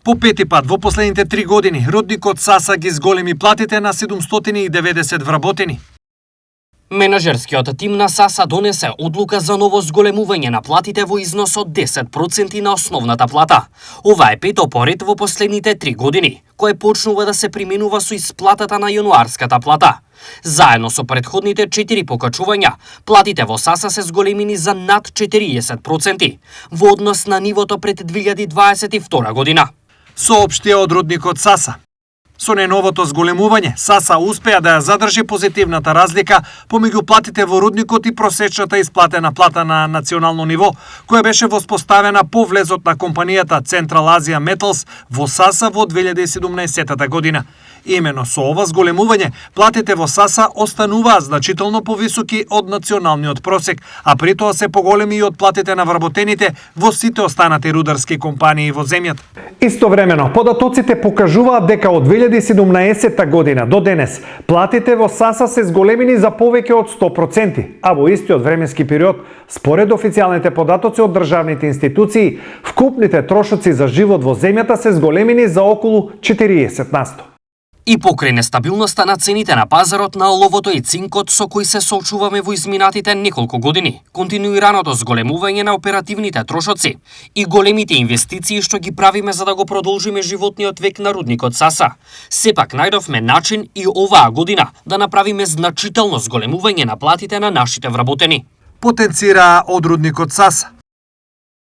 По пети пат во последните 3 години, рудникот Саса ги зголеми платите на 790 вработени. Менаџерскиот тим на Саса донесе одлука за ново зголемување на платите во износ од 10% на основната плата. Ова е пето поред во последните 3 години, кое почнува да се применува со исплатата на јануарската плата. Заедно со претходните 4 покачувања, платите во Саса се зголемени за над 40% во однос на нивото пред 2022 година. Соопштија од рудникот Саса. Со неновото зголемување, Саса успеа да ја задржи позитивната разлика помеѓу платите во рудникот и просечната исплатена плата на национално ниво, која беше воспоставена по влезот на компанијата Central Asia Metals во Саса во 2017 година. Имено со ова зголемување, платите во Саса остануваа значително повисоки од националниот просек, а при тоа се поголеми и од платите на вработените во сите останати рударски компании во земјата. Истовремено, податоците покажуваат дека од 2017 година до денес платите во Саса се зголемени за повеќе од 100%, а во истиот временски период, според официјалните податоци од државните институции, вкупните трошоци за живот во земјата се зголемени за околу 40%. И покрај нестабилноста на цените на пазарот на оловото и цинкот со кои се соочуваме во изминатите неколку години, континуираното зголемување на оперативните трошоци и големите инвестиции што ги правиме за да го продолжиме животниот век на рудникот Саса, сепак најдовме начин и оваа година да направиме значително зголемување на платите на нашите вработени. Потенцираа од рудникот Саса.